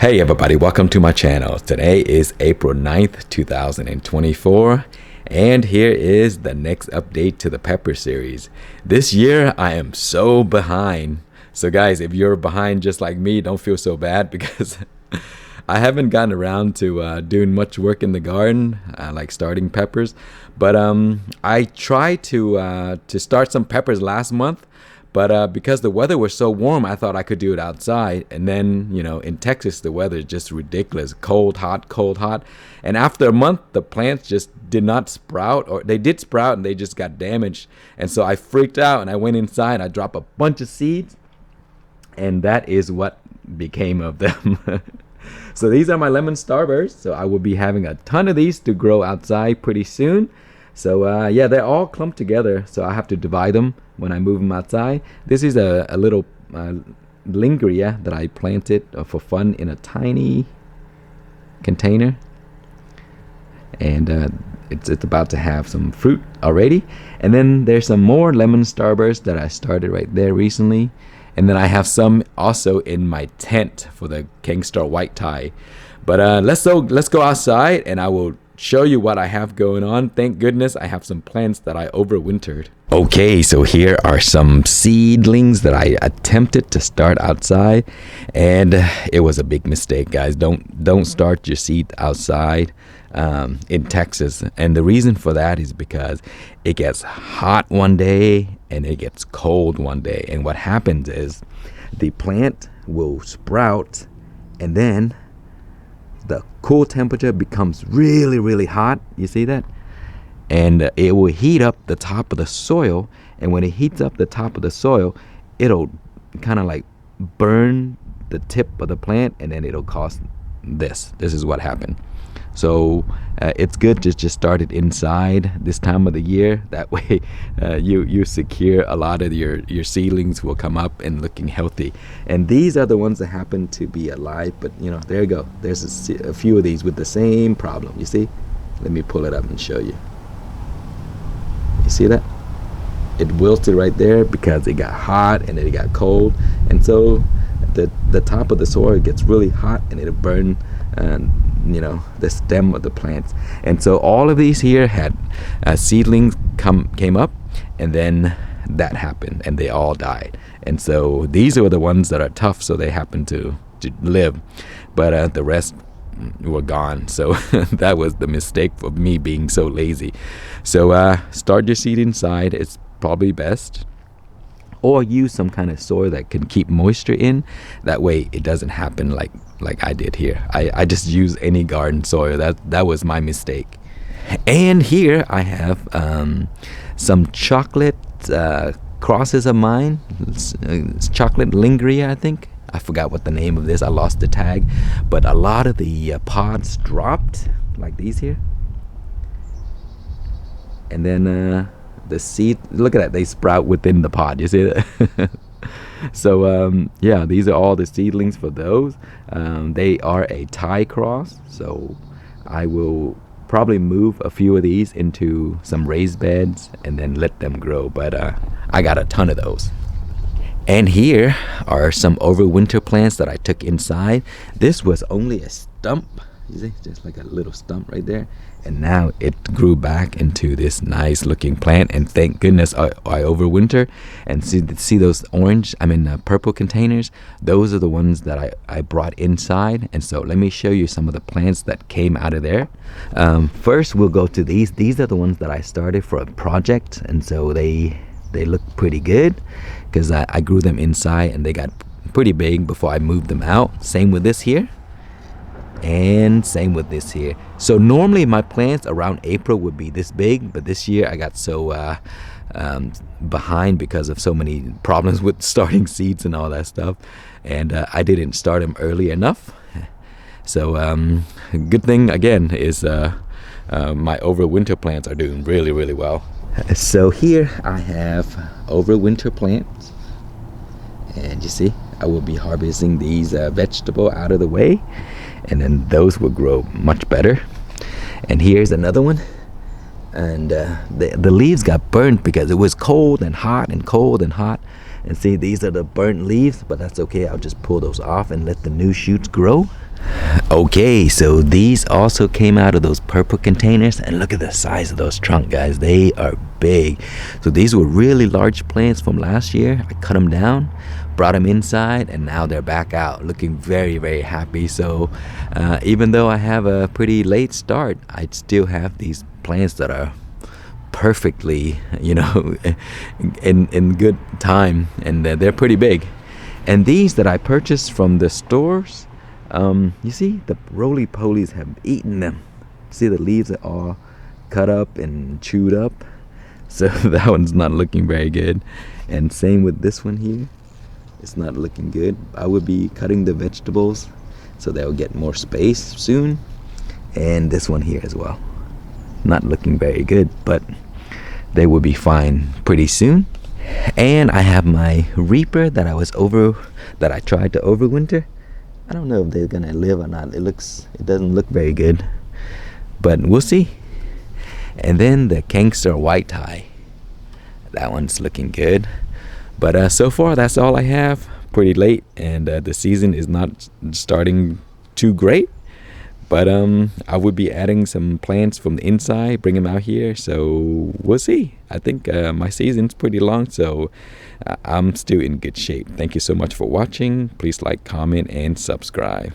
Hey everybody, welcome to my channel. Today is April 9th, 2024, and here is the next update to the pepper series. This year I am so behind. So guys, if you're behind just like me, don't feel so bad because I haven't gotten around to doing much work in the garden, like starting peppers. But I tried to start some peppers last month. But because the weather was so warm, I thought I could do it outside. And then, you know, in Texas, the weather is just ridiculous. Cold, hot, cold, hot. And after a month, the plants just did not sprout. Or they did sprout and they just got damaged. And so I freaked out and I went inside and I dropped a bunch of seeds. And that is what became of them. So these are my lemon starbursts. So I will be having a ton of these to grow outside pretty soon. So yeah, they're all clumped together, so I have to divide them when I move them outside. This is a little Lingria that I planted for fun in a tiny container, and it's about to have some fruit already. And then there's some more lemon starbursts that I started right there recently, and then I have some also in my tent for the Khang white tie. But let's go outside and I will show you what I have going on. Thank goodness I have some plants that I overwintered. Okay, so here are some seedlings that I attempted to start outside, and it was a big mistake, guys. Don't start your seed outside in Texas. And the reason for that is because it gets hot one day and it gets cold one day, and what happens is the plant will sprout, and then the cool temperature becomes really hot. You see that? And it will heat up the top of the soil, and when it heats up the top of the soil, it'll kind of like burn the tip of the plant, and then it'll cause this is what happened. So it's good to just start it inside this time of the year. That way you secure a lot of your seedlings will come up and looking healthy. And these are the ones that happen to be alive, but you know, there you go. There's a few of these with the same problem. You see? Let me pull it up and show you. You see that? It wilted right there because it got hot and then it got cold, and so the top of the soil gets really hot and it'll burn you know, the stem of the plants. And so all of these here had seedlings came up, and then that happened and they all died. And so these are the ones that are tough, so they happen to live, but the rest were gone. So that was the mistake of me being so lazy. So start your seed inside. It's probably best, or use some kind of soil that can keep moisture in. That way it doesn't happen like I did here. I just use any garden soil. That was my mistake. And here I have some chocolate crosses of mine. It's chocolate Lingria, I think. I forgot what the name of this. I lost the tag. But a lot of the pods dropped, like these here. And then the seed, look at that, they sprout within the pod. You see that? So yeah, these are all the seedlings for those. They are a tie cross, so I will probably move a few of these into some raised beds and then let them grow. But I got a ton of those. And here are some overwinter plants that I took inside. This was only a stump. You see, just like a little stump right there, and now it grew back into this nice looking plant. And thank goodness I overwinter. And see those orange, purple containers? Those are the ones that I brought inside. And so let me show you some of the plants that came out of there. First we'll go to these. These are the ones that I started for a project, and so they look pretty good because I grew them inside and they got pretty big before I moved them out. Same with this here. And same with this here. So normally my plants around April would be this big, but this year I got so behind because of so many problems with starting seeds and all that stuff, and I didn't start them early enough. So good thing again is my overwinter plants are doing really well. So here I have overwinter plants, and you see I will be harvesting these vegetable out of the way, and then those will grow much better. And here's another one, and the leaves got burnt because it was cold and hot and cold and hot. And see, these are the burnt leaves, but that's okay. I'll just pull those off and let the new shoots grow. Okay, so these also came out of those purple containers, and look at the size of those trunk, guys. They are big. So these were really large plants from last year. I cut them down, brought them inside, and now they're back out looking very, very happy. So even though I have a pretty late start, I still have these plants that are perfectly, you know, in good time, and they're pretty big. And these that I purchased from the stores, you see the roly-polies have eaten them. See, the leaves are all cut up and chewed up, so that one's not looking very good. And same with this one here, it's not looking good. I would be cutting the vegetables so they'll get more space soon. And this one here as well, not looking very good, but they will be fine pretty soon. And I have my Reaper that I tried to overwinter. I don't know if they're gonna live or not. It doesn't look very good, but we'll see. And then the Khang white tie, that one's looking good. But so far that's all I have. Pretty late, and the season is not starting too great. But I would be adding some plants from the inside, bring them out here, so we'll see. I think my season's pretty long, so I'm still in good shape. Thank you so much for watching. Please like, comment, and subscribe.